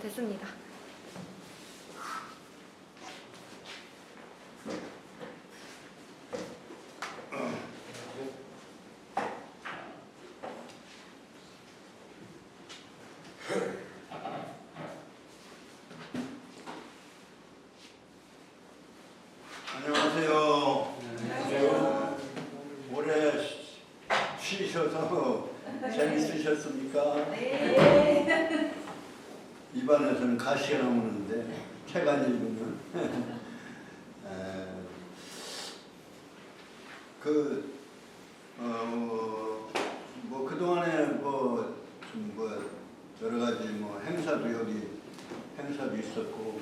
됐습니다. 안녕하세요. 올해 쉬셔서 재밌으셨습니까? 네. 입안에서는 가시가 나오는데 책 안 읽으면 뭐 그동안에 여러 가지 행사도 여기 행사도 있었고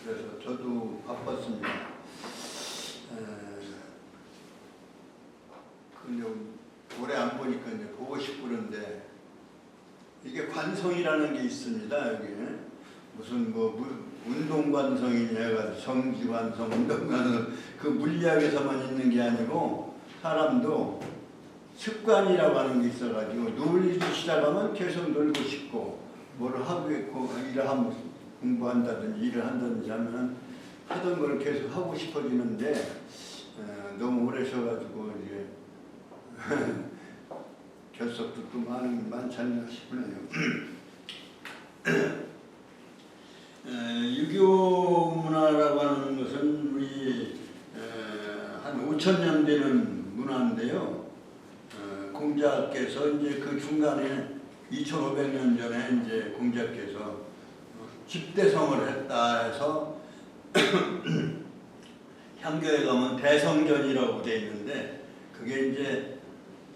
그래서 저도 바빴습니다. 근데 오래 안 보니까 이제 보고 싶고 그런데 이게 관성이라는 게 있습니다. 여기 무슨 운동관성이냐 해가지고 정지관성, 운동관성 그 물리학에서만 있는 게 아니고 사람도 습관이라고 하는 게 있어가지고 놀기 시작하면 계속 놀고 싶고 뭐를 하고 있고 일을 하면 공부한다든지 일을 한다든지 하면 하던 걸 계속 하고 싶어지는데 너무 오래 쉬어가지고 이제 결석도 또 많지 않나 싶네요. 유교 문화라고 하는 것은 우리 한 5,000년 되는 문화인데요. 공자께서 이제 그 중간에 2,500년 전에 이제 공자께서 집대성을 했다 해서 향교에 가면 대성전이라고 되어 있는데 그게 이제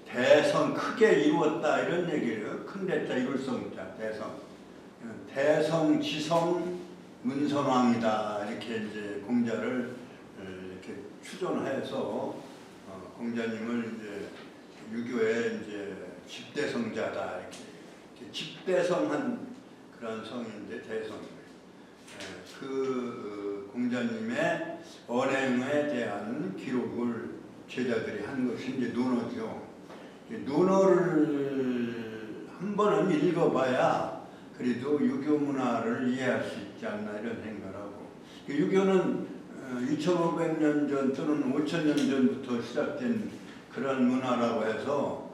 대성 크게 이루었다 이런 얘기를 큰 대자 이룰 성자 대성 지성 문선왕이다 이렇게 이제 공자를 이렇게 추존해서 공자님을 이제 유교의 이제 집대성자다 이렇게 집대성한 그런 성인데 대성이에요. 그 공자님의 언행에 대한 기록을 제자들이 한 것이 이제 논어죠. 논어를 한 번은 읽어봐야 그래도 유교 문화를 이해할 수 있지 않나 이런 생각을 하고 유교는 2500년 전 또는 5000년 전부터 시작된 그런 문화라고 해서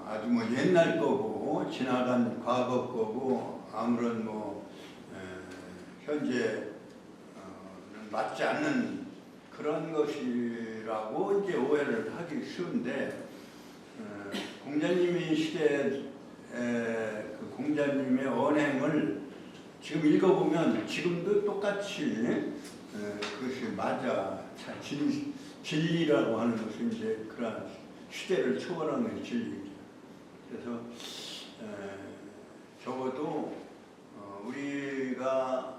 아주 옛날 거고 지나간 과거 거고 아무런 현재는 맞지 않는 그런 것이라고 이제 오해를 하기 쉬운데 공자님의 시대에 그 공자님의 언행을 지금 읽어보면 지금도 똑같이 그것이 맞아 진리라고 하는 것은 이제 그런 시대를 초월하는 진리죠. 그래서 적어도 우리가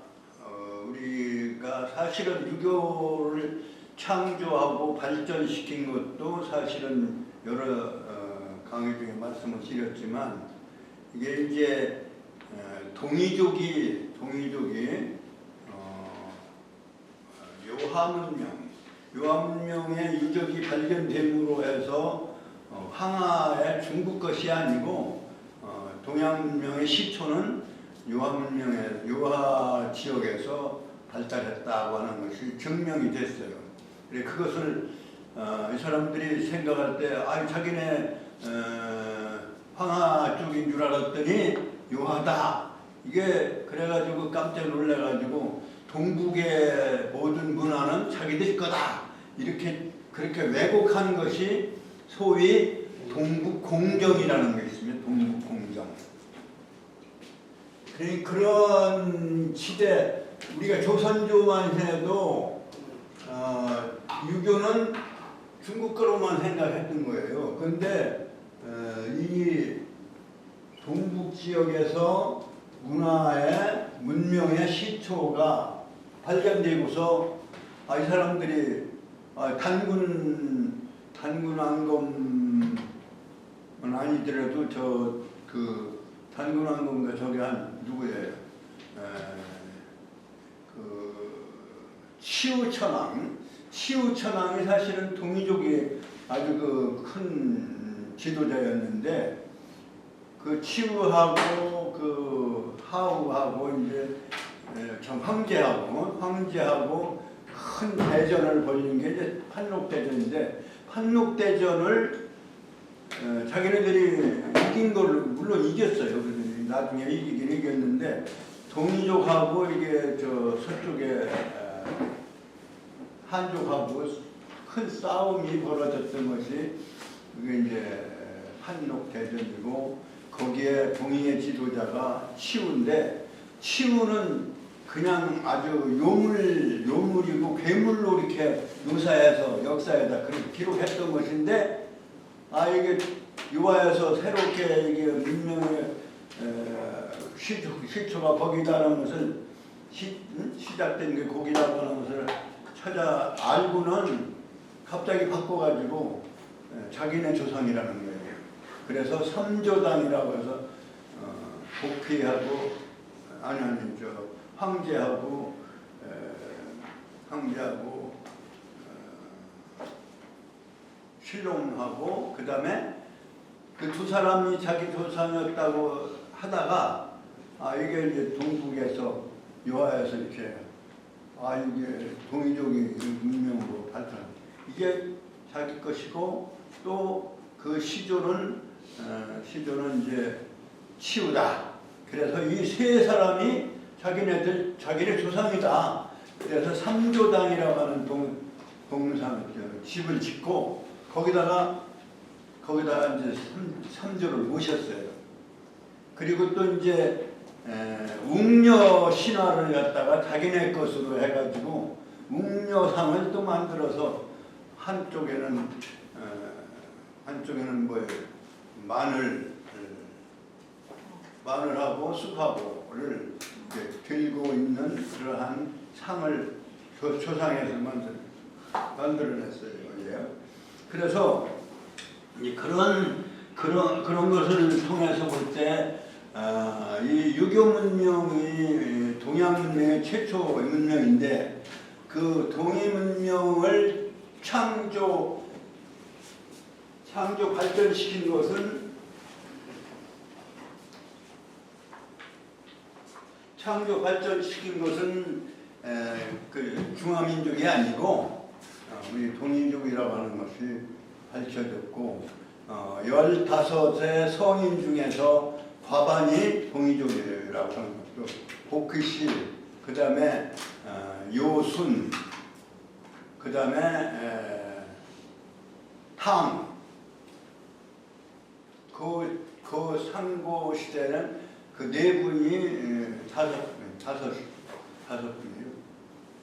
사실은 유교를 창조하고 발전시킨 것도 사실은 여러 강의 중에 말씀을 드렸지만 이게 이제 동이족이 요하문명의 유적이 발견됨으로 해서 황하의 중국 것이 아니고 동양문명의 시초는 요하문명의 요하 지역에서 발달했다고 하는 것이 증명이 됐어요. 그래 그것을 이 사람들이 생각할 때 자기네 황하 쪽인 줄 알았더니 요하다. 이게 그래가지고 깜짝 놀래가지고 동북의 모든 문화는 자기들 거다. 그렇게 왜곡하는 것이 소위 동북공정이라는 게 있습니다. 동북공정. 그런 시대 우리가 조선조만 해도 유교는 중국 거로만 생각했던 거예요. 그런데 이 동북 지역에서 문화의 문명의 시초가 발견되고서 이 사람들이 단군 왕검은 아니더라도 단군 왕검과 저기 한 누구예요? 치우천왕이 사실은 동이족의 아주 큰 지도자였는데 그 치우하고 그 하우하고 이제 참 황제하고 큰 대전을 벌인 게 이제 판록대전인데, 판록대전을 자기네들이 이긴 걸로 물론 이겼어요. 나중에 이기긴 이겼는데 동이족하고 이게 저 서쪽에 한족하고 큰 싸움이 벌어졌던 것이 그게 이제 판록대전이고, 거기에 동이의 지도자가 치우인데, 치우는 그냥 아주 요물이고 괴물로 이렇게 묘사해서 역사에다 그렇게 기록했던 것인데, 이게 유화에서 새롭게 이게 문명의 시초가 거기다라는 것을 시작된 게 거기다라는 것을 찾아 알고는 갑자기 바꿔가지고 자기네 조상이라는 거예요. 그래서 삼조당이라고 해서 복희하고 황제하고 신롱하고 그 다음에 그 두 사람이 자기 조상이었다고 하다가 이게 이제 동북에서 유화에서 이렇게 이게 동이족이 문명으로 발전, 이게 자기 것이고, 또 그 시조는 이제 치우다. 그래서 이 세 사람이 자기네 조상이다. 그래서 삼조당이라고 하는 동상 집을 짓고 거기다가 이제 삼조를 모셨어요. 그리고 또 이제 웅녀 신화를 갖다가 자기네 것으로 해가지고 웅녀상을 또 만들어서 한쪽에는 뭐예요? 마늘하고 쑥하고를 들고 있는 그러한 상을 조상에서 만들어냈어요. 예. 그래서 그런 것을 통해서 볼 때 이 유교 문명이 동양 문명의 최초 문명인데, 그 동이 문명을 창조 발전시킨 것은 그 중화민족이 아니고 우리 동이족이라고 하는 것이 밝혀졌고, 15의 성인 중에서 과반이 동이족이라고 하는 것도 복희씨, 그 다음에 요순, 그 다음에 탕, 그 상고 시대는 그 네 분이 다섯 분이에요.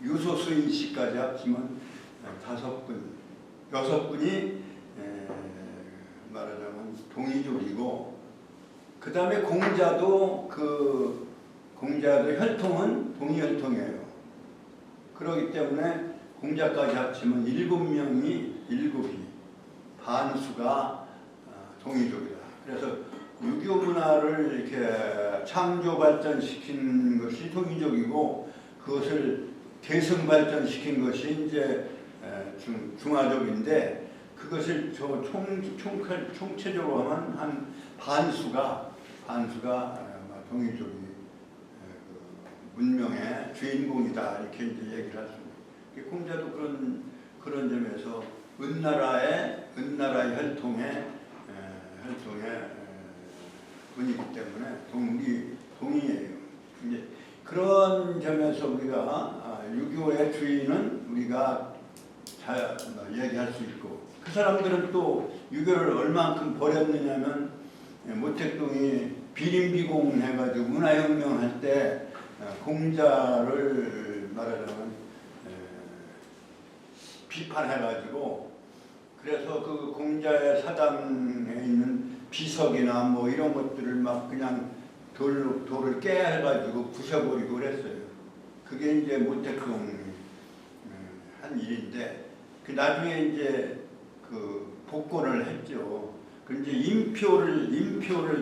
유소수인 씨까지 합치면 6분이 말하자면 동이족이고, 그 다음에 공자도 혈통은 동이혈통이에요. 그렇기 때문에 공자까지 합치면 7이 반수가 동이족이다. 그래서 유교 문화를 이렇게 창조 발전시킨 것이 동이족이고, 그것을 계승 발전시킨 것이 이제 중화족인데, 그것을 총체적으로 하면 한 반수가 동이족이 문명의 주인공이다, 이렇게 이제 얘기를 하십니다. 공자도 그런 점에서 은나라의 혈통의 분이기 때문에 동이에요. 이제 그런 점에서 우리가 유교의 주인은 우리가 잘 얘기할 수 있고, 그 사람들은 또 유교를 얼만큼 버렸느냐면, 모택동이 비림비공 해가지고 문화혁명 할 때 공자를 말하자면 비판해가지고, 그래서 그 공자의 사당에 있는 비석이나 뭐 이런 것들을 막 그냥 돌을 깨해가지고 부셔버리고 그랬어요. 그게 이제 모택동이 한 일인데, 그 나중에 이제 그 복권을 했죠. 그 이제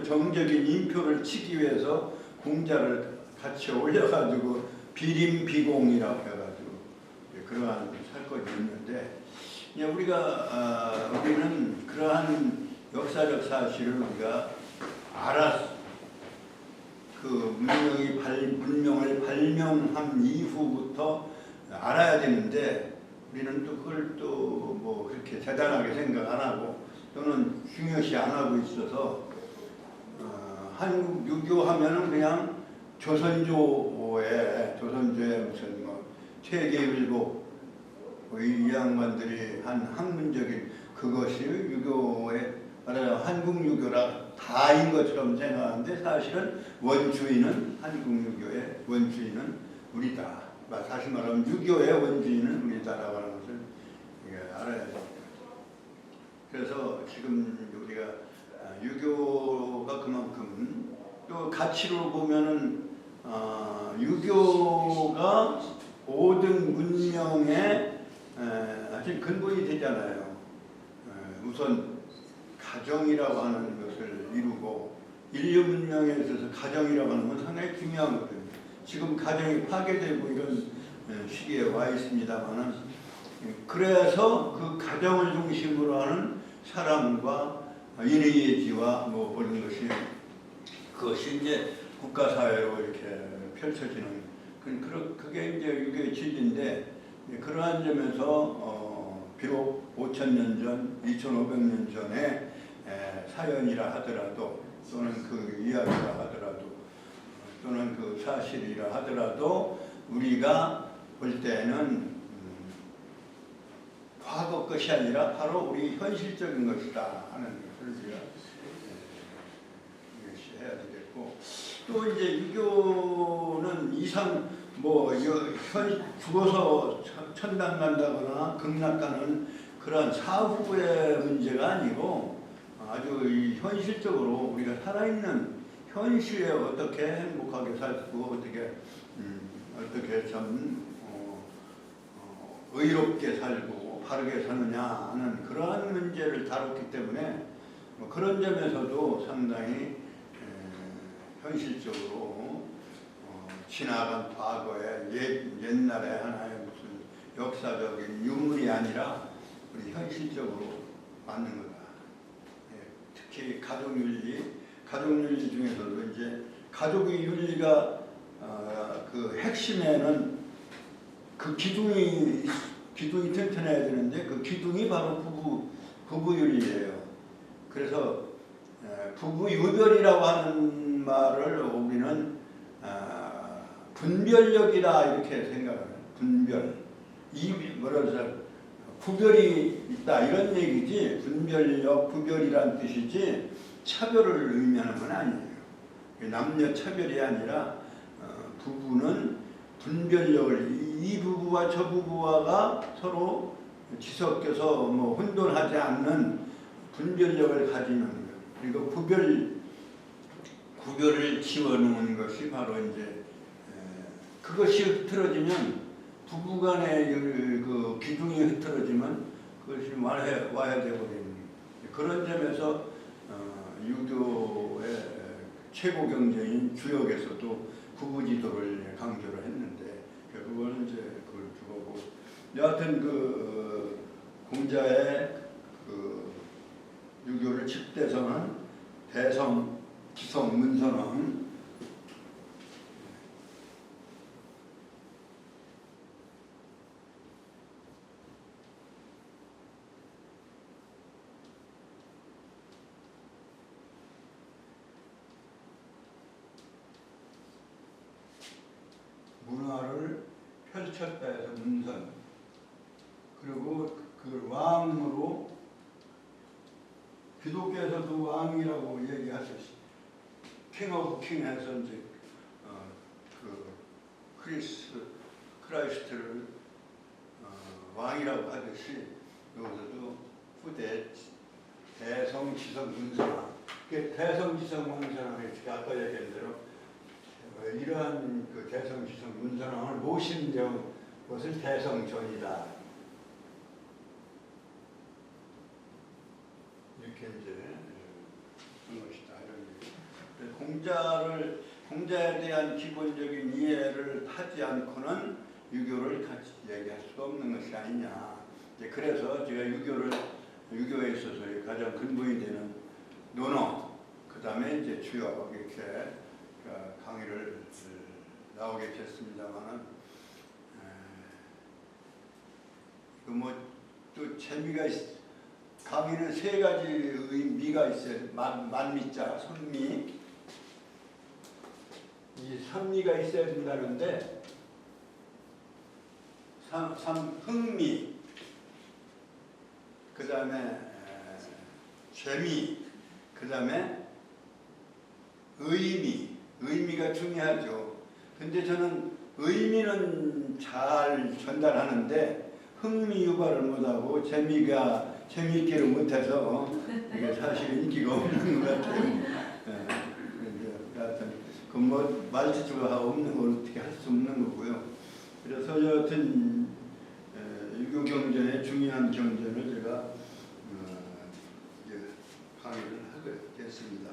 정적인 인표를 치기 위해서 공자를 같이 올려가지고 비림비공이라고 해가지고 그러한 사건이 있는데, 우리는 그러한 역사적 사실을 우리가 그 문명을 발명한 이후부터 알아야 되는데 우리는 또 그걸 또 뭐 그렇게 대단하게 생각 안 하고 또는 중요시 안 하고 있어서 한국 유교하면은 그냥 조선조의 무슨 뭐 퇴계율곡 이 양반들이 한 학문적인 그것이 유교의 한국 유교라 다인 것처럼 생각하는데 사실은 원주인은 한국 유교의 원주인은 우리다. 다시 말하면 유교의 원주인은 우리다라고 하는 것을 알아야 됩니다. 그래서 지금 우리가 유교가 그만큼 또 가치로 보면은 유교가 모든 문명의 아주 근본이 되잖아요. 우선 가정이라고 하는 것을 이루고 인류 문명에 있어서 가정이라고 하는 건 상당히 중요한 거거든요. 지금 가정이 파괴되고 이런 시기에 와 있습니다만은 그래서 그 가정을 중심으로 하는 사람과 인의예지와 뭐 그런 것이 그것이 이제 국가사회로 이렇게 펼쳐지는 그게 이제 유교의 진리인데 그러한 점에서 비록 5,000년 전, 2,500년 전에 사연이라 하더라도 또는 그 이야기라 하더라도 또는 그 사실이라 하더라도 우리가 볼 때는 과거 것이 아니라 바로 우리 현실적인 것이다 하는 것을 우리가 해야 되겠고 또 이제 유교는 이상 뭐 죽어서 천당 간다거나 극락 가는 그런 사후의 문제가 아니고 아주 현실적으로 우리가 살아있는 현실에 어떻게 행복하게 살고 어떻게 참 의롭게 살고 바르게 사느냐 하는 그러한 문제를 다뤘기 때문에 그런 점에서도 상당히 현실적으로 지나간 과거의 옛날에 하나의 무슨 역사적인 유물이 아니라 우리 현실적으로 맞는 거다. 특히 가족윤리 중에서도 이제 가족의 윤리가 그 핵심에는 그 기둥이 튼튼해야 되는데 그 기둥이 바로 부부윤리예요. 그래서 부부유별이라고 하는 말을 우리는 분별력이다 이렇게 생각해요. 분별. 구별이 있다 이런 얘기지 분별력, 구별이란 뜻이지 차별을 의미하는 건 아니에요. 남녀 차별이 아니라 부부는 분별력을 이 부부와 저 부부가 서로 뒤섞여서 뭐 혼돈하지 않는 분별력을 가지는 것. 그리고 구별을 지워놓은 것이 바로 이제 그것이 흐트러지면 부부간의 그 기둥이 흐트러지면 그것이 와야 되거든요. 그런 점에서 유교의 최고 경제인 주역에서도 부부지도를 강조를 했는데 그거는 이제 그걸 두고 여하튼 그 공자의 그 유교를 집대성한 대성, 기성, 문선왕 문화를 펼쳤다 해서 문선 그리고 그 왕으로 기독교에서도 왕이라고 얘기하듯이 킹 오브 킹 해서 이제 크라이스트를 왕이라고 하듯이 여기서도 후대 대성, 지성, 문선왕 대성, 지성, 문선왕 아까 얘기한 대로 이러한 그 대성, 지성, 문선왕을 모신 것을 대성전이다. 이렇게 이제 한 것이다. 이런 공자에 대한 기본적인 이해를 하지 않고는 유교를 같이 얘기할 수가 없는 것이 아니냐. 이제 그래서 제가 유교에 있어서 가장 근본이 되는 논어, 그 다음에 이제 주역 이렇게 강의를 나오게 됐습니다만은 또 재미가 강의는 세 가지의 미가 있어요. 만미자, 선미. 이 선미가 있어야 된다는데 흥미, 그 다음에 재미, 그 다음에 의미가 중요하죠. 근데 저는 의미는 잘 전달하는데 흥미 유발을 못하고 재미있게를 못해서 이게 사실 인기가 없는 것 같아요. 하여튼 그 말투가 없는 걸 어떻게 할 수 없는 거고요. 그래서 여하튼 유교 경전의 중요한 경전을 제가 강의를 하게 됐습니다.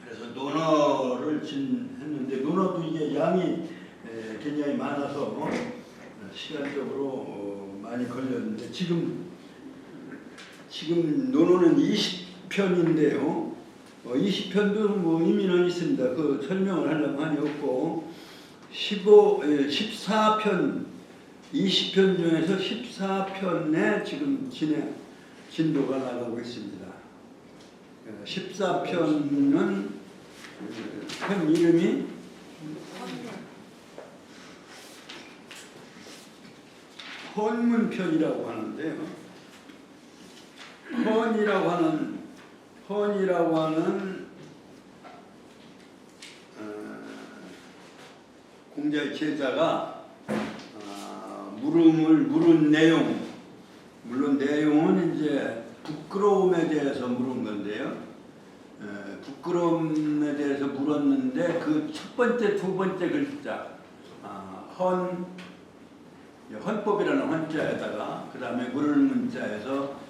그래서 논어를 했는데 논어도 이게 양이 굉장히 많아서 시간적으로 많이 걸렸는데 지금 논어는 20편인데요. 20편도 뭐 의미는 있습니다. 그 설명을 하려면 한이 없고 14편 20편 중에서 14편에 지금 진도가 나가고 있습니다. 14편은 편 이름이 헌문편이라고 하는데요. 헌이라고 하는 공자의 제자가 물은 내용, 물론 내용은 이제 부끄러움에 대해서 물은 건데요. 부끄러움에 대해서 물었는데 그 첫 번째, 두 번째 글자 헌법이라는 헌자에다가 그 다음에 물을 문자에서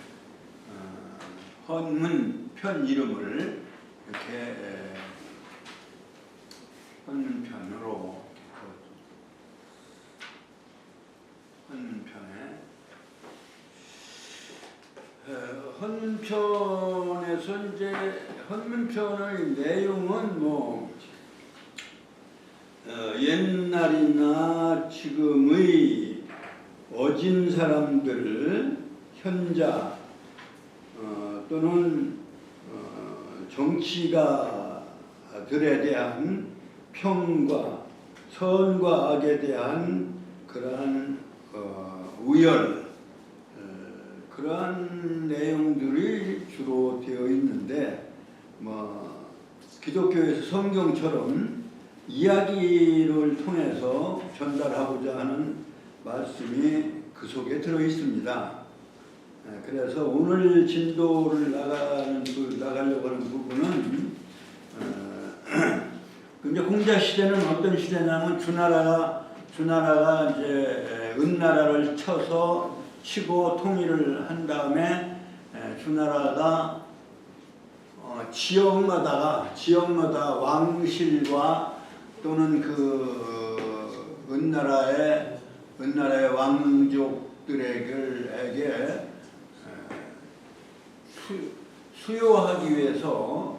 헌문 편 이름을 이렇게 헌문편으로 헌문편에서 이제 헌문편의 내용은 뭐 옛날이나 지금의 어진 사람들 현자 또는 정치가들에 대한 평과 선과 악에 대한 그러한 우열 그러한 내용들이 주로 되어 있는데 뭐 기독교에서 성경처럼 이야기를 통해서 전달하고자 하는 말씀이 그 속에 들어 있습니다. 그래서 오늘 진도를 나가려고 하는 부분은 이제 공자 시대는 어떤 시대냐면 주나라가 이제 은나라를 치고 통일을 한 다음에 주나라가 지역마다 왕실과 또는 그 은나라의 왕족들에게 수요하기 위해서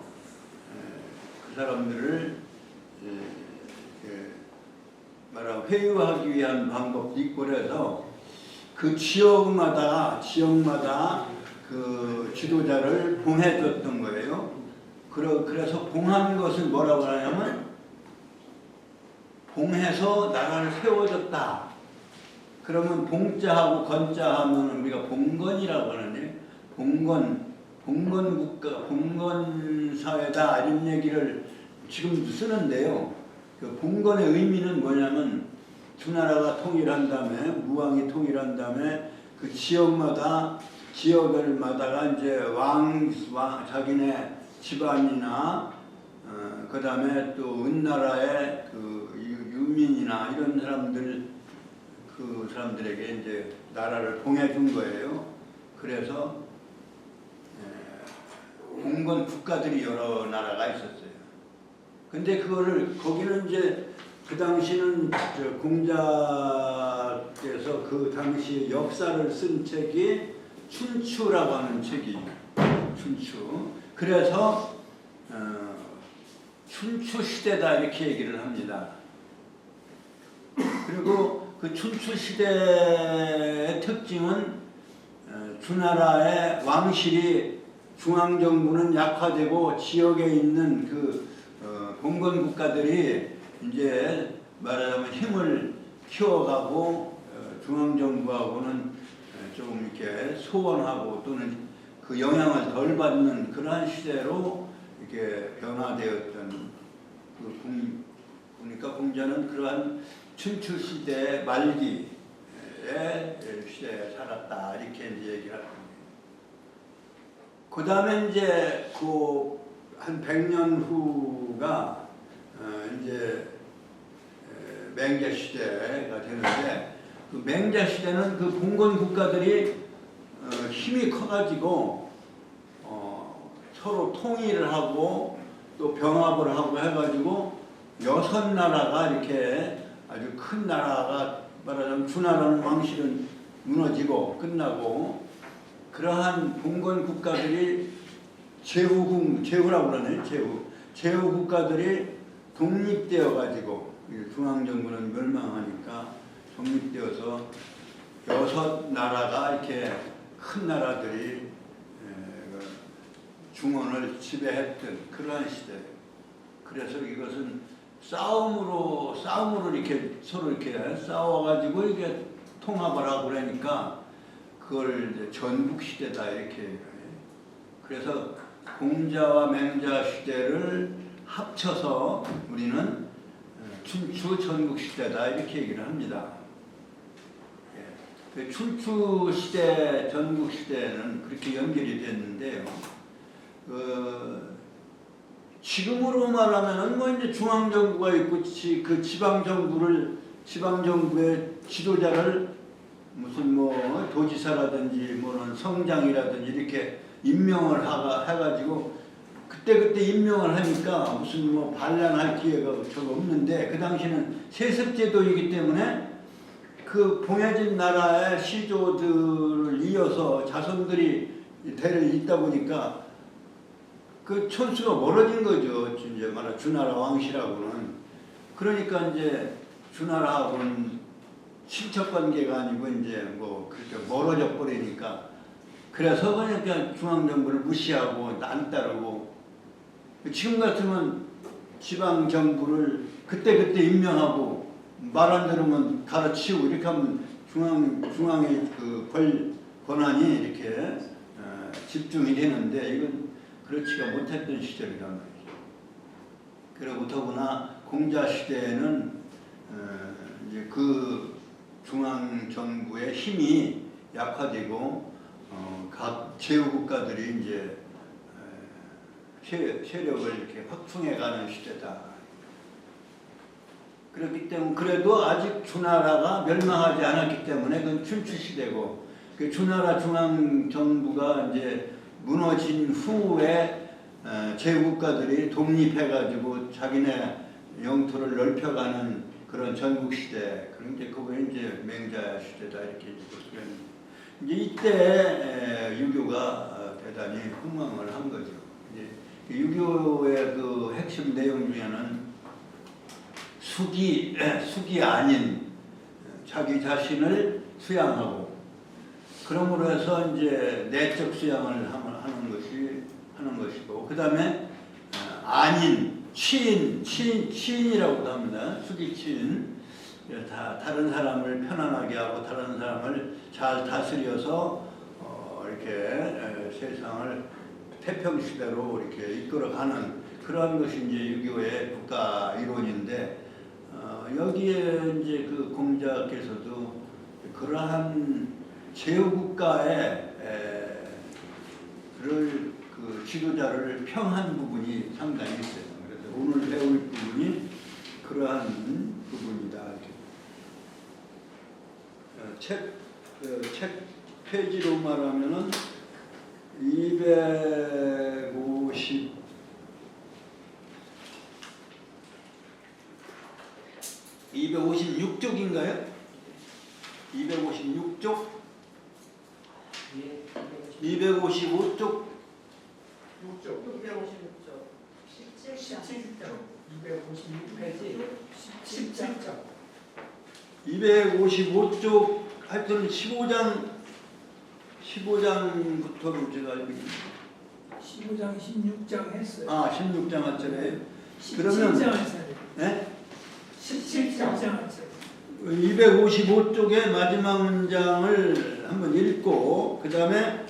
그 사람들을 말하고 회유하기 위한 방법도 있고 그래서 그 지역마다 그 지도자를 봉해줬던 거예요. 그래서 봉한 것을 뭐라고 하냐면 봉해서 나라를 세워줬다. 그러면 봉자하고 건자하면 우리가 봉건이라고 하는데 봉건국가, 봉건사회다 이런 얘기를 지금도 쓰는데요. 그 봉건의 의미는 뭐냐면 주나라가 통일한 다음에 무왕이 통일한 다음에 그 지역마다가 이제 자기네 집안이나 그 다음에 또 은나라의 그 유민이나 이런 사람들에게 이제 나라를 봉해준 거예요. 그래서 봉건 국가들이 여러 나라가 있었어요. 근데 거기는 이제 그 당시는 공자께서 그 당시 역사를 쓴 책이 춘추라고 하는 책이에요. 춘추. 그래서 춘추 시대다 이렇게 얘기를 합니다. 그리고 그 춘추 시대의 특징은 주나라의 왕실이 중앙정부는 약화되고 지역에 있는 그 봉건 국가들이 이제 말하자면 힘을 키워가고 중앙정부하고는 조금 이렇게 소원하고 또는 그 영향을 덜 받는 그러한 시대로 이렇게 변화되었던 그러니까 공자는 그러한 춘추 시대 말기의 시대에 살았다 이렇게 이제 얘기를 합니다. 그 다음에 이제 그 한 100년 후가 이제 맹자 시대가 되는데 그 맹자 시대는 그 봉건 국가들이 힘이 커가지고 서로 통일을 하고 또 병합을 하고 해가지고 6나라가 이렇게 아주 큰 나라가 말하자면 주나라는 왕실은 무너지고 끝나고 그러한 봉건 국가들이 제후라고 그러네. 제후 국가들이 독립되어 가지고 중앙정부는 멸망하니까 독립되어서 6나라가 이렇게 큰 나라들이 중원을 지배했던 그러한 시대. 그래서 이것은 싸움으로 이렇게 서로 이렇게 싸워가지고 이게 통합을 하고 그러니까 그걸 이제 전국 시대다 이렇게. 그래서 공자와 맹자 시대를 합쳐서 우리는 춘추 전국 시대다 이렇게 얘기를 합니다. 그 춘추 시대, 전국 시대는 그렇게 연결이 됐는데요. 지금으로 말하면은 뭐 이제 중앙 정부가 있고 그 지방 정부의 지도자를 무슨 뭐 도지사라든지 뭐는 성장이라든지 이렇게 임명을 해가지고 그때 임명을 하니까 무슨 뭐 반란할 기회가 전혀 없는데 그 당시는 세습제도이기 때문에 그 봉해진 나라의 시조들을 이어서 자손들이 대를 잇다 보니까 그 촌수가 멀어진 거죠. 이제 말하 주나라 왕실하고는. 그러니까 이제 주나라하고는 친척 관계가 아니고 이제 뭐 그렇게 멀어져 버리니까 그래서 그냥 중앙정부를 무시하고 안 따르고 지금 같으면 지방정부를 그때 임명하고 말 안 들으면 가르치고 이렇게 하면 중앙의 그 권한이 이렇게 집중이 되는데 이건 그렇지가 못했던 시절이란 말이죠. 그리고 더구나 공자 시대에는 이제 그 중앙정부의 힘이 약화되고 각 제후국가들이 이제 세력을 이렇게 확충해가는 시대다. 그렇기 때문에 그래도 아직 주나라가 멸망하지 않았기 때문에 그건 춘추 시대고 그 주나라 중앙정부가 이제 무너진 후에 제국가들이 독립해가지고 자기네 영토를 넓혀가는 그런 전국 시대. 그런데 그게 이제 맹자 시대다 이렇게 보시면 이제 이때 유교가 대단히 흥망을 한 거죠. 이제 유교의 그 핵심 내용 중에는 숙이 아닌 자기 자신을 수양하고 그러므로 해서 이제 내적 수양을 하는 것이고 그 다음에 아닌 치인이라고도 합니다. 숙이 치인. 다른 사람을 편안하게 하고 다른 사람을 잘 다스려서 이렇게 세상을 태평시대로 이렇게 이끌어가는 그런 것이 이제 유교의 국가 이론인데 여기에 이제 그 공자께서도 그러한 제후국가의 그 지도자를 평한 부분이 상당히 있어요. 그래서 오늘 배울 부분이 그러한 부분이다. 책 페이지로 말하면은 256쪽인가요? 256쪽? 255쪽? 6쪽. 256쪽. 17장 256페이지 17장 255쪽 하여튼 15장부터로 제가 알고 있습니다. 15장 16장 했어요. 16장 할 절에 17장 했어요. 네? 17장 했어요. 255쪽의 마지막 문장을 한번 읽고 그 다음에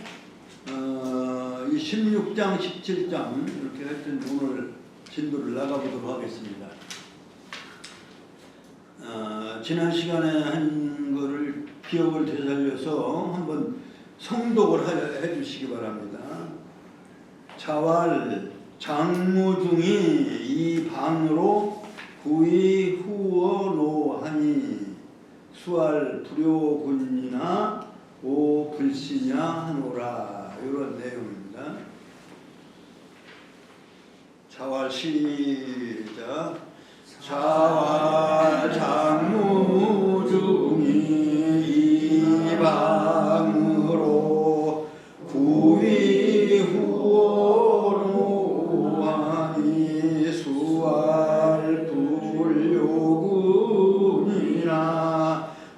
이 16장, 17장 이렇게 하여튼 오늘 진도를 나가보도록 하겠습니다. 지난 시간에 한 거를 기억을 되살려서 한번 성독을 해주시기 바랍니다. 자왈 장무중이 이 방으로 구이 후어노하니 수알 불효군이나 오 불신야 하노라 이런 내용입니다. 자왈 시작. 자왈 장무중이 이 방으로 구이 후어노하니 수알 불효군이나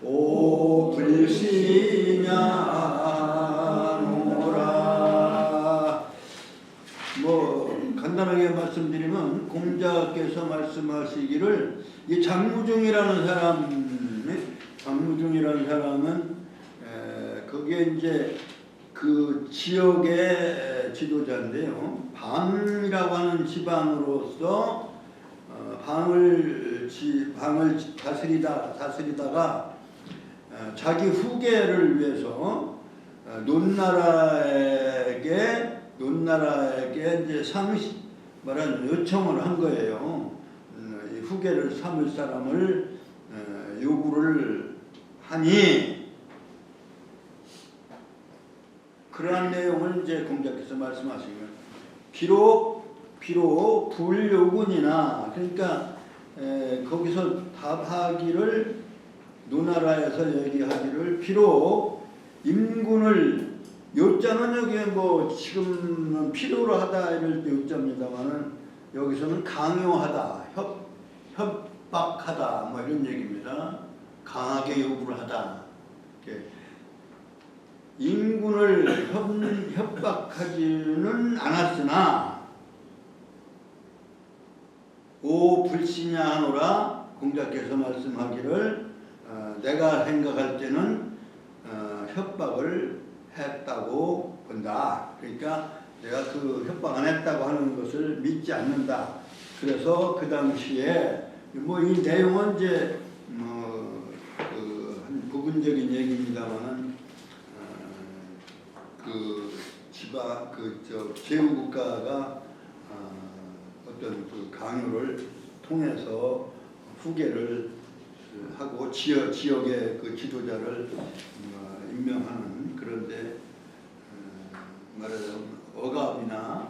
오 불신야 하노라. 간단하게 말씀드리면 공자께서 말씀하시기를 이 장무중이라는 사람은 그게 이제 그 지역의 지도자인데요. 방이라고 하는 지방으로서 방을 다스리다가 자기 후계를 위해서 논나라에게 이제 말하는 요청을 한 거예요. 후계를 삼을 사람을 요구를 하니 그러한 내용을 이제 공자께서 말씀하시면 비록 불요군이나 그러니까 거기서 답하기를 노나라에서 얘기하기를 비록 임군을 요자는 여기 지금은 필요로 하다 이럴 때 요자입니다만은 여기서는 강요하다, 협박하다 이런 얘기입니다. 강하게 요구를 하다. 이렇게. 임군을 협박하지는 않았으나 오 불신야 하노라 공자께서 말씀하기를 내가 생각할 때는 협박을 했다고 본다. 그러니까 내가 그 협박 안 했다고 하는 것을 믿지 않는다. 그래서 그 당시에 이 내용은 이제 한 부분적인 얘기입니다만은 제후국가가 어떤 그 강요를 통해서 후계를 하고 지역의 그 지도자를 임명하는 그런데 말하자면 억압이나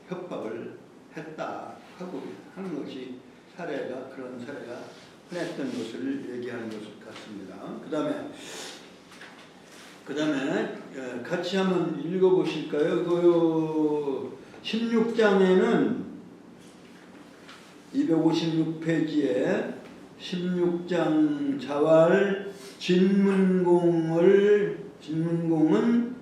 협박을 했다 하고 하는 것이 그런 사례가 흔했던 것을 얘기하는 것 같습니다. 그 다음에 같이 한번 읽어보실까요? 그 16장에는 256페이지에 16장 자왈 진문공은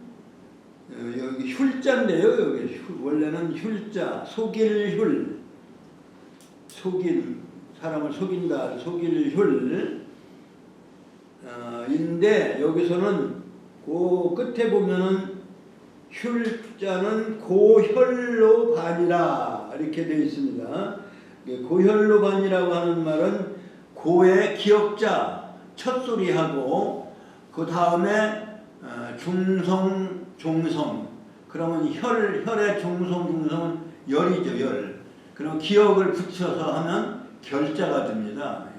여기 휼자인데요. 여기 원래는 휼자, 사람을 속인다, 속일 인데 여기서는 그 끝에 보면은 휼자는 고혈로 반이라 이렇게 되어 있습니다. 고혈로 반이라고 하는 말은 고의 기역자 첫소리하고 그 다음에 중성, 종성. 그러면 혈의 중성은 열이죠, 열. 그럼 기역을 붙여서 하면 결자가 됩니다.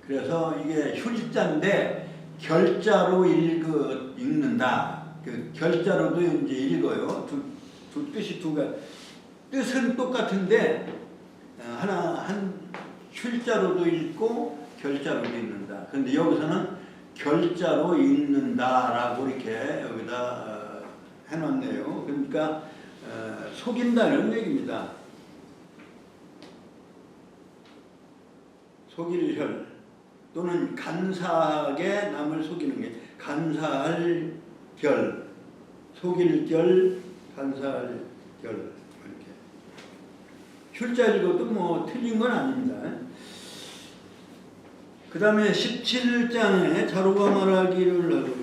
그래서 이게 휼자인데 결자로 읽는다. 그 결자로도 이제 읽어요. 두 뜻이 뜻은 똑같은데 한 휼자로도 읽고 결자로도 읽는다. 그런데 여기서는 결자로 읽는다라고 이렇게 여기다 해놨네요. 그러니까 속인다는 얘기입니다. 속일 혈 또는 간사하게 남을 속이는 게 간사할 결, 속일 결, 간사할 결 이렇게 혈자 읽어도 뭐 틀린 건 아닙니다. 그 다음에 17장에 자로가 말하기를 하고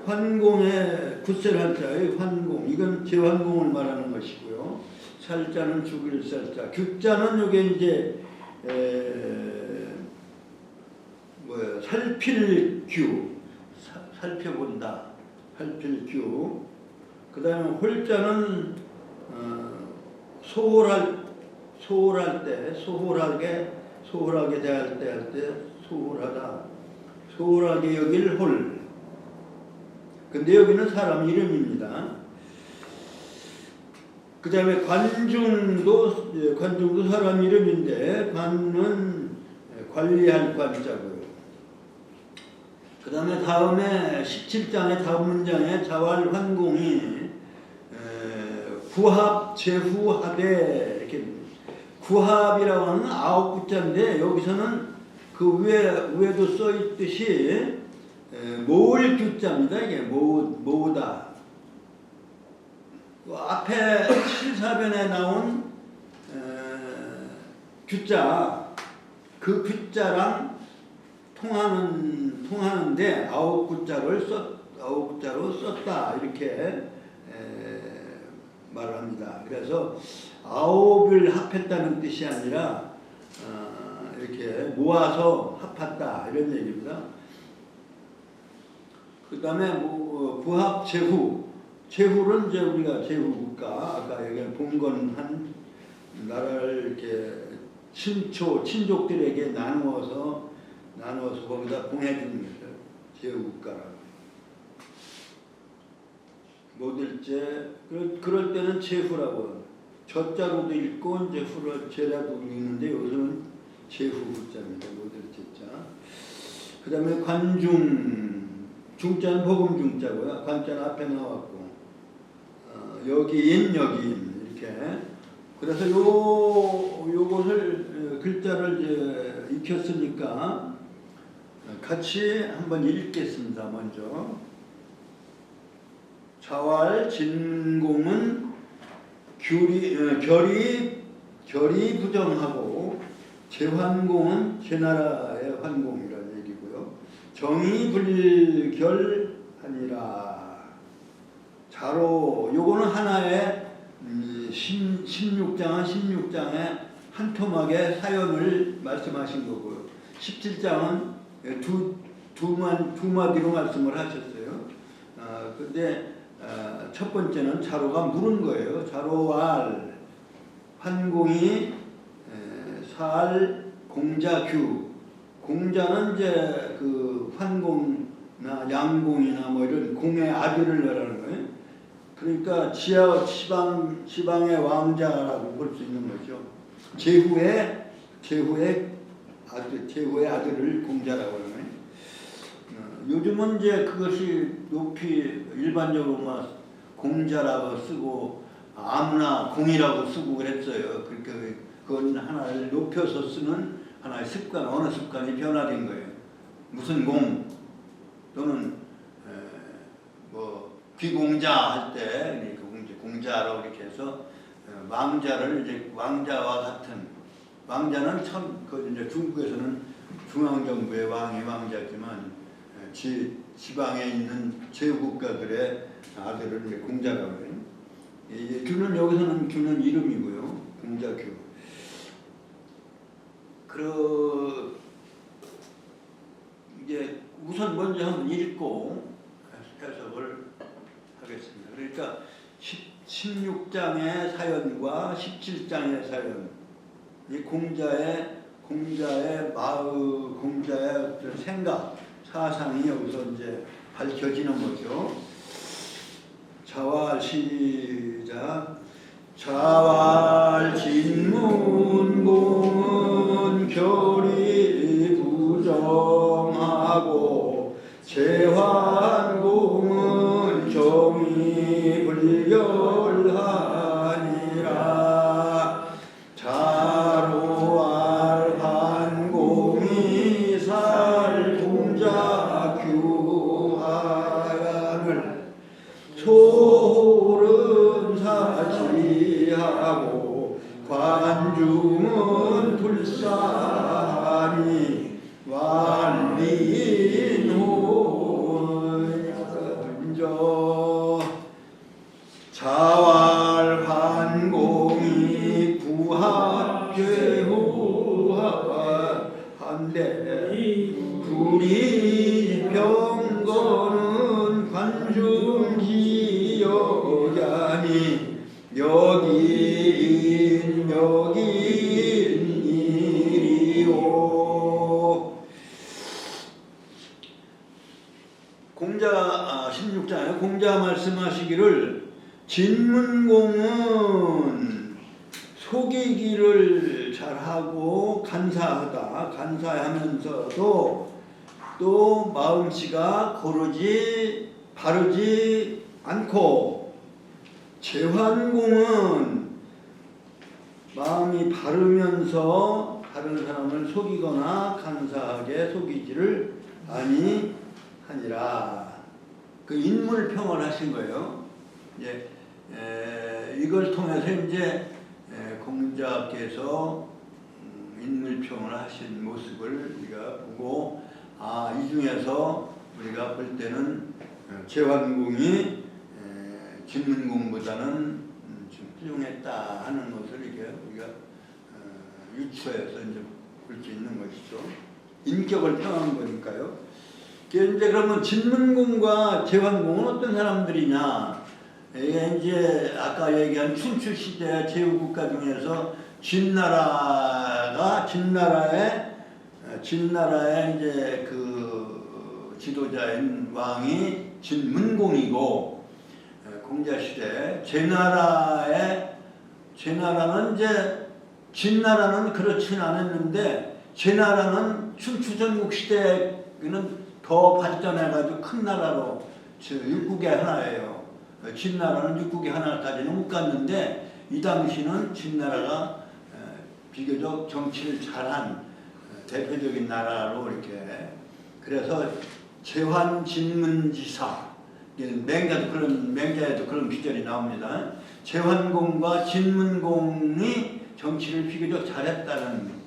환공의 굳셀할 자의 환공 이건 제환공을 말하는 것이고요. 살자는 죽일 살자, 규자는 요게 이제 살필 규, 살펴본다, 살필 규. 그 다음에 홀자는 소홀할 때, 소홀하게 대할 때 할 때 소홀하다, 소홀하게 여길 홀. 근데 여기는 사람 이름입니다. 그 다음에 관중도 사람 이름인데 관은 관리할 관자고요. 그 다음에 17장의 다음 문장에 자활 환공이 구합, 제후, 합에 이렇게 구합이라고 하는 9구자인데 여기서는 그 위에도 써 있듯이 모을 규자입니다. 이게 모으다. 앞에 7사변에 나온 규자, 그 규자랑 통하는데 9구자로 썼다 이렇게 말을 합니다. 그래서 9을 합했다는 뜻이 아니라 이렇게 모아서 합했다 이런 얘기입니다. 그 다음에 부합 제후는 이제 우리가 제후국가 아까 여기 봉건한 나라를 이렇게 친족들에게 나누어서 거기다 봉해주는 것을 제후국가라고. 못 읽제 그럴 때는 제후라고 저자로도 읽고 이제 후를 제라도 읽는데 여기서는 제후국자입니다. 못 읽제자. 그 다음에 중자는 복음 중자고요. 관자는 앞에 나왔고 여기인 이렇게. 그래서 요것을 글자를 이제 익혔으니까 같이 한번 읽겠습니다. 먼저 자활 진공은 결이 부정하고 제환공은 제나라의 환공이라는 얘기고요. 정의 불결하니라. 자로 요거는 하나의 16장의 한 토막의 사연을 말씀하신 거고요. 17장은 두 마디로 말씀을 하셨어요. 근데 첫 번째는 자로가 물은 거예요. 자로알 환공이 살 공자규. 공자는 이제 그 환공이나 양공이나 뭐 이런 공의 아들을 말하는 거예요. 그러니까 지방의 왕자라고 볼 수 있는 거죠. 제후의 아들을 공자라고 하는 거예요. 요즘은 이제 그것이 높이 일반적으로 공자라고 쓰고 아무나 공이라고 쓰고 그랬어요. 그러니까 그건 하나를 높여서 쓰는 하나의 습관, 어느 습관이 변화된 거예요. 무슨 공 또는 귀공자 할 때 공자라고 이렇게 해서 왕자를 이제 왕자와 같은 왕자는 이제 중국에서는 중앙정부의 왕자지만 지방에 있는 제국가들의 아들을 이제 공자라고 해요. 규는 여기서는 규는 이름이고요. 공자규. 이제 우선 먼저 한번 읽고 해석을 하겠습니다. 그러니까 16장의 사연과 17장의 사연, 이 공자의 마음, 공자의 어떤 생각, 사상이 여기서 이제 밝혀지는 거죠. 자활 시작. 자활 진문공은 결이 부정하고 제환공은 정이 불결하니라. 자로알 환공이 관중은 불사니 완리노 자활환공이 구합죄후한데 불이 병거는 관중기여자니 여긴 일이오. 공자 16장에 공자 말씀하시기를 진문공은 속이기를 잘하고 간사하면서도 또 마음씨가 고르지 바르지 않고 재환공은 마음이 바르면서 다른 사람을 속이거나 간사하게 속이지를 아니하니라. 그 인물평을 하신 거예요. 이제 이걸 통해서 이제 공자께서 인물평을 하신 모습을 우리가 보고 이 중에서 우리가 볼 때는 재환공이 진문공보다는 좀 훌륭했다 하는 것을 이게 우리가 유추해서 이제 볼 수 있는 것이죠. 인격을 평한 거니까요. 이제 그러면 진문공과 재환공은 어떤 사람들이냐? 이게 이제 아까 얘기한 춘추 시대 제후국가 중에서 진나라의 이제 그 지도자인 왕이 진문공이고, 공자 시대 제나라는 이제 진나라는 그렇진 않았는데 제나라는 춘추 전국 시대에는 더 발전해가지고 큰 나라로 육국의 하나예요. 진나라는 육국의 하나까지는 못 갔는데 이 당시는 진나라가 비교적 정치를 잘한 대표적인 나라로 이렇게, 그래서 재환진문지사, 맹자에도 그런 비결이 나옵니다. 재환공과 진문공이 정치를 비교적 잘했다는.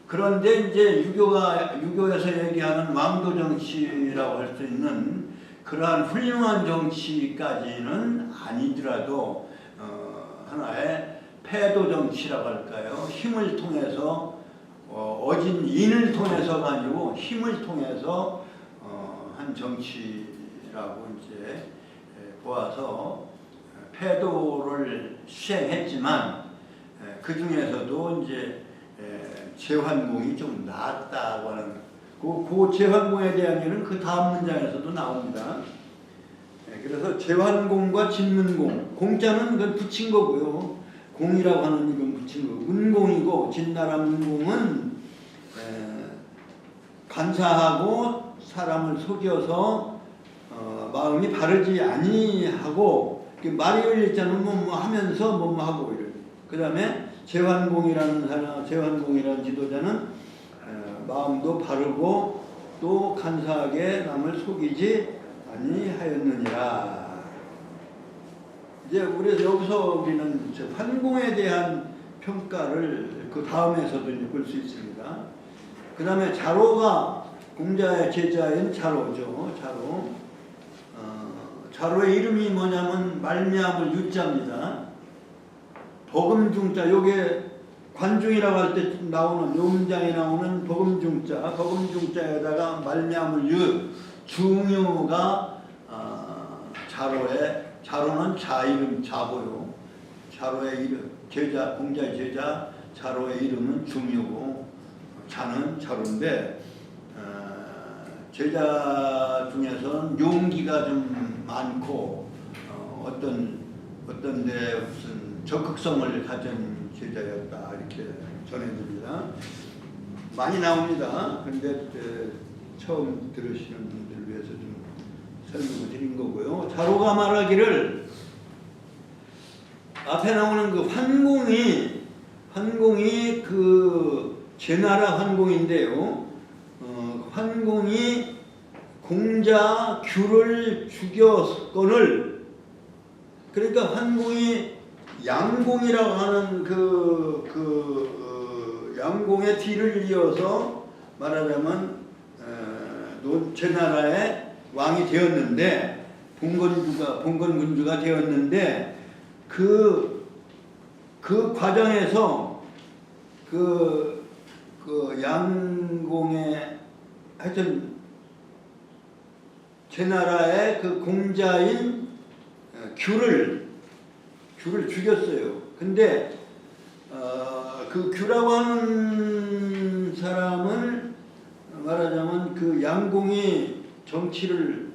그런데 이제 유교에서 얘기하는 왕도 정치라고 할 수 있는 그러한 훌륭한 정치까지는 아니더라도 하나의 패도 정치라고 할까요? 힘을 통해서 어진 인을 통해서 가지고 힘을 통해서 한 정치라고 이제 보아서 패도를 수행했지만 그 중에서도 이제 재환공이 좀 낫다고 하는 그 재환공에 대한 일은 그 다음 문장에서도 나옵니다. 그래서 재환공과 진문공, 공자는 그걸 붙인 거고요. 공이라고 하는 이건 붙인 거고, 문공이고 진나라 문공은 간사하고 사람을 속여서 마음이 바르지 아니하고 말이 열렸잖아요. 뭐 하면서 뭐 하고 이런. 그 다음에 재환공이라는 지도자는 마음도 바르고 또 간사하게 남을 속이지 아니하였느니라. 이제 여기서 우리는 환공에 대한 평가를 그 다음에서도 이제 볼 수 있습니다. 그 다음에 자로가 공자의 제자인 자로죠. 자로의 이름이 뭐냐면 말미암을 유자입니다. 버금중자, 요게 관중이라고 할 때 나오는 용장에 나오는 버금중자에다가 말미암을 유, 중유가 자로는 자 이름 자고요. 자로의 이름 공자의 제자 자로의 이름은 중유고 자는 자로인데, 제자 중에서는 용기가 좀 많고 어떤 데 무슨 적극성을 가진 제자였다 이렇게 전해집니다. 많이 나옵니다. 그런데 처음 들으시는 분들을 위해서 좀 설명을 드린 거고요. 자로가 말하기를 앞에 나오는 그 환공이 그 제나라 환공인데요. 환공이 공자 규를 죽였건을, 그러니까 환공이 양공이라고 하는 양공의 뒤를 이어서 말하자면 제나라의 왕이 되었는데 봉건군주가 되었는데 그 과정에서 그 양공의 하여튼 제나라의 그 공자인 규를 죽였어요. 근데 그 규라고 하는 사람은 말하자면 그 양공이 정치를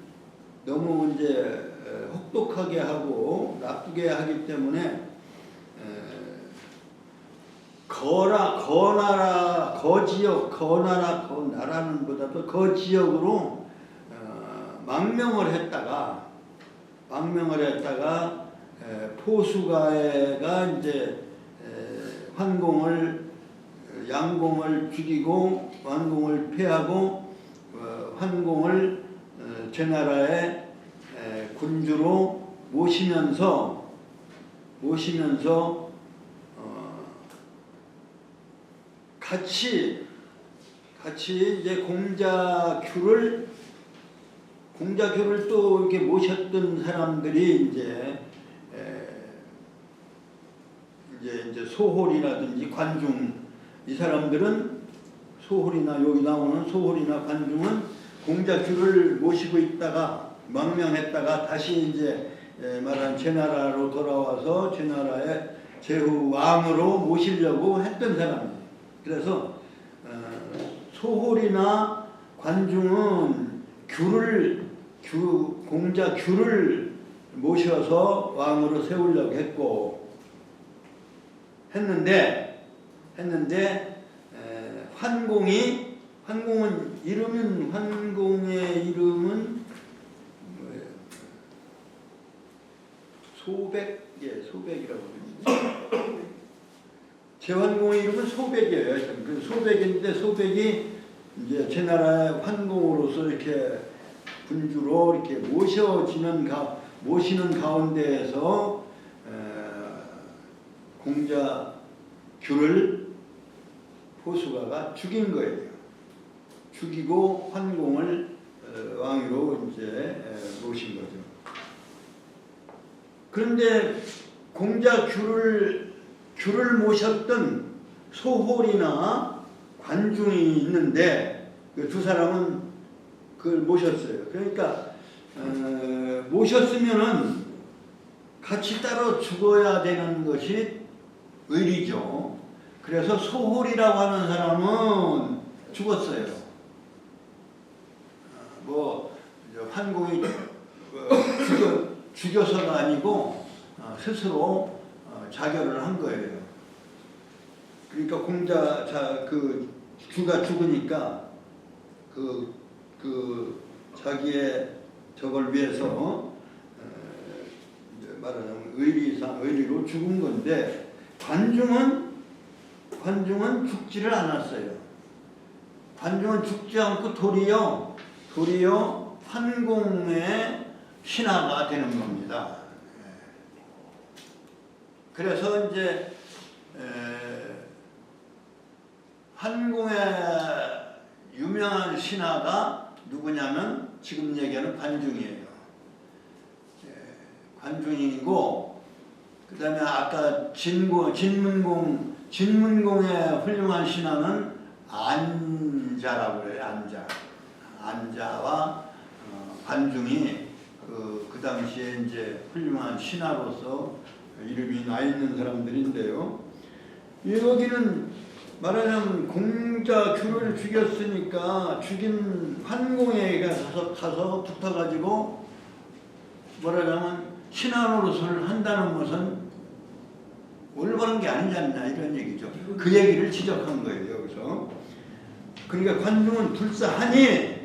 너무 이제 혹독하게 하고 나쁘게 하기 때문에 거나라는 보다도 거 지역으로 망명을 했다가 포수가가 이제 양공을 죽이고 완공을 패하고 환공을 제나라의 군주로 모시면서 같이 이제 공자규를 또 이렇게 모셨던 사람들이 이제 소홀이라든지 관중, 이 사람들은 소홀이나 여기 나오는 소홀이나 관중은 공자규를 모시고 있다가 망명했다가 다시 이제 말한 제나라로 돌아와서 제나라의 제후 왕으로 모시려고 했던 사람이에요. 그래서 소홀이나 관중은 공자규를 모셔서 왕으로 세우려고 했는데 환공의 이름은 뭐예요? 소백이라고 그러죠. 제환공의 이름은 소백이에요. 그 소백인데 소백이 이제 제나라의 환공으로서 이렇게 군주로 이렇게 모시는 가운데에서 공자규를 포수가가 죽인 거예요. 죽이고 환공을 왕위로 이제 모신 거죠. 그런데 공자규를 모셨던 소홀이나 관중이 있는데 그 두 사람은 그걸 모셨어요. 그러니까 모셨으면은 같이 따로 죽어야 되는 것이 의리죠. 그래서 소홀이라고 하는 사람은 죽었어요. 환공이 죽여서가 아니고 스스로 자결을 한 거예요. 그러니까 규가 죽으니까 자기의 저걸 위해서 말하자면 의리로 죽은 건데 관중은 죽지를 않았어요. 관중은 죽지 않고 도리어 환공의 신하가 되는 겁니다. 그래서 이제 환공의 유명한 신하가 누구냐면 지금 얘기하는 관중이에요. 관중이고 그 다음에 아까 진문공의 훌륭한 신하는 안자라고 그래요. 안자와 관중이 그 당시에 이제 훌륭한 신하로서 이름이 나 있는 사람들인데요. 여기는 말하자면 공자규를 죽였으니까 죽인 환공에 가서 붙어가지고 말하자면 신하노릇을 한다는 것은 올바른 게 아니지 않냐 이런 얘기죠. 그 얘기를 지적한 거예요. 여기서. 그러니까 관중은 불사하니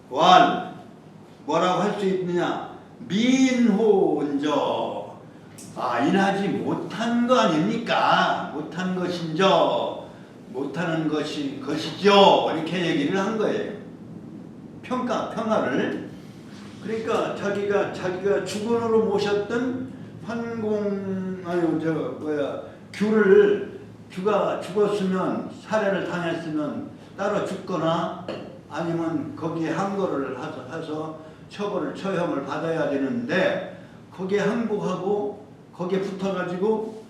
뭐라고 할 수 있느냐, 민호언저 인하지 못한 거 아닙니까? 못한 것인저 못하는 것이죠. 이렇게 얘기를 한 거예요. 평가를. 그러니까 자기가 주권으로 모셨던 환공 아니 저 뭐야 규가 죽었으면 살해를 당했으면 따로 죽거나 아니면 거기에 항거를 해서 처형을 받아야 되는데 거기에 항복하고 거기에 붙어가지고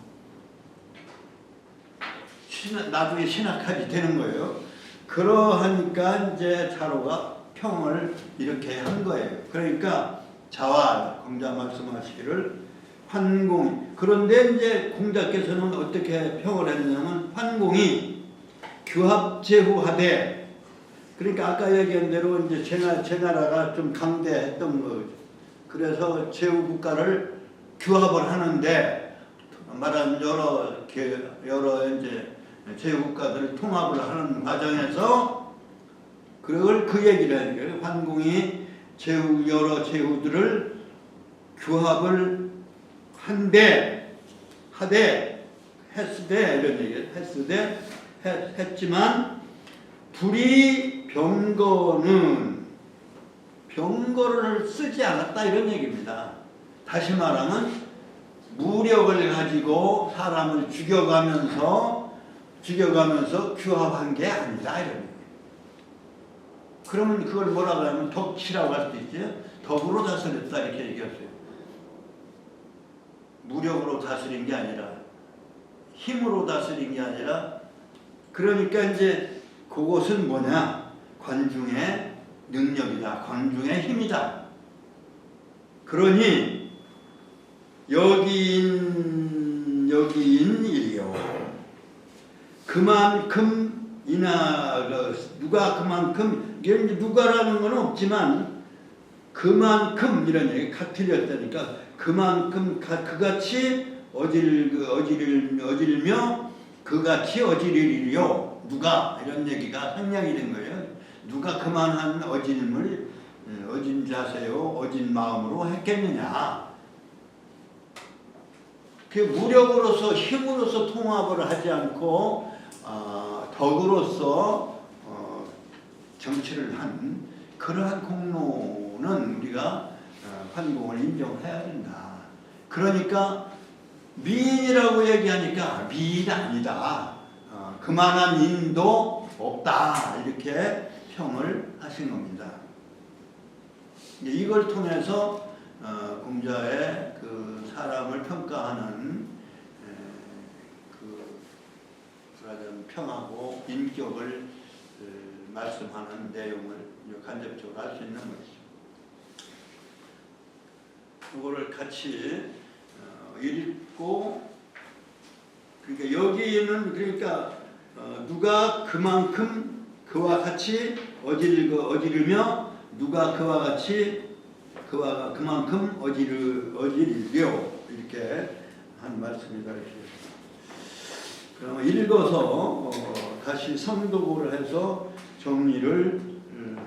나중에 신학까지 되는 거예요. 그러하니까 이제 차로가 평을 이렇게 한 거예요. 그러니까 자활 공자 말씀하시기를 환공이 그런데 이제 공자께서는 어떻게 평을 했냐면 환공이 규합제후하되 그러니까 아까 얘기한 대로 이제 제나라가 좀 강대했던 거죠. 그래서 제후 국가를 규합을 하는데 말하면 여러 이제 제후 국가들을 통합을 하는 과정에서 그걸 그 얘기를 하는 거예요. 환공이 여러 제후들을 규합을 했으되 이런 얘기예요. 했지만 불이 병거를 쓰지 않았다 이런 얘기입니다. 다시 말하면 무력을 가지고 사람을 죽여가면서 규합한 게 아니다 이런 얘기예요. 그러면 그걸 뭐라고 하면 덕치라고 할 수도 있죠. 덕으로 다스렸다 이렇게 얘기했어요. 무력으로 다스린 게 아니라 힘으로 다스린 게 아니라 그러니까 이제 그것은 뭐냐? 관중의 능력이다. 관중의 힘이다. 그러니 여기인 일이요. 그만큼이나 누가 그만큼 이게 누가라는 건 없지만 그만큼 이런 얘기 틀렸다니까 그만큼 그같이 어지르며 그같이 어지르리요. 누가 이런 얘기가 상냥이 된 거예요. 누가 그만한 어진 자세요, 어진 마음으로 했겠느냐. 그 무력으로서 힘으로서 통합을 하지 않고 덕으로서 정치를 한 그러한 공로는 우리가 환공을 인정해야 된다. 그러니까 미인이라고 얘기하니까 미인 아니다. 그만한 인도 없다. 이렇게 평을 하신 겁니다. 이걸 통해서 공자의 그 사람을 평가하는 평하고 인격을 말씀하는 내용을 간접적으로 알 수 있는 것이죠. 그거를 같이 읽고 그러니까 여기는 그러니까 누가 그만큼 그와 같이 어지르며 누가 그와 같이 그만큼 어지르려 이렇게 한 말씀이다 이렇게. 그러면 읽어서 다시 성독을 해서 정리를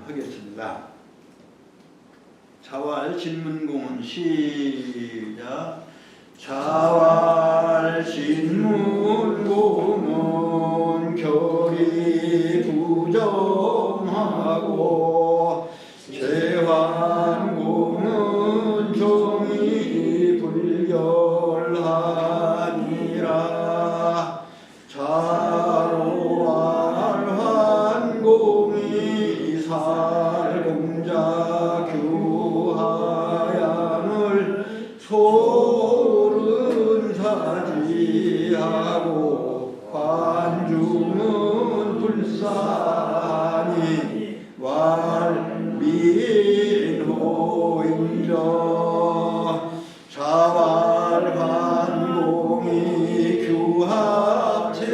하겠습니다. 자활 신문공은 시작. 자활 신문공은 결이 부정하고 제환공은 정이 불결하니라. 자로할 환공이 살공자 규하양을 소른 사지하고 관중은 불사니 왈민호인저. 자활환공이 규합제후대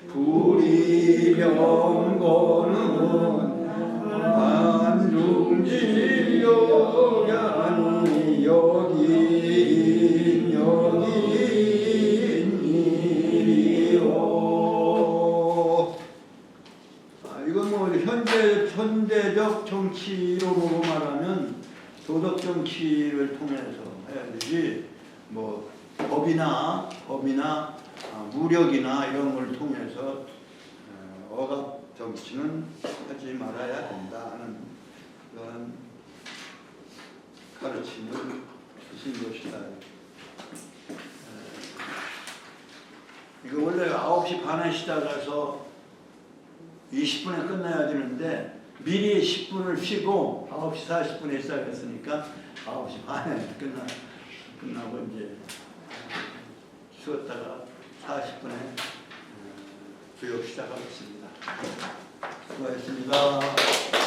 불이병거는 안중지여야니 여긴 일이요. 이건 뭐 현대적 정치로 말하면 도덕 정치를 통해서 해야 되지 뭐 법이나 무력이나 이런 걸 통해서 억압 정치는 하지 말아야 된다는 그런 가르침을 무슨 것이다. 이거 원래 9시 반에 시작해서 20분에 끝나야 되는데 미리 10분을 쉬고 9시 40분에 시작했으니까 9시 반에 끝나고 이제 쉬었다가 40분에 교육 시작하겠습니다. 수고하셨습니다.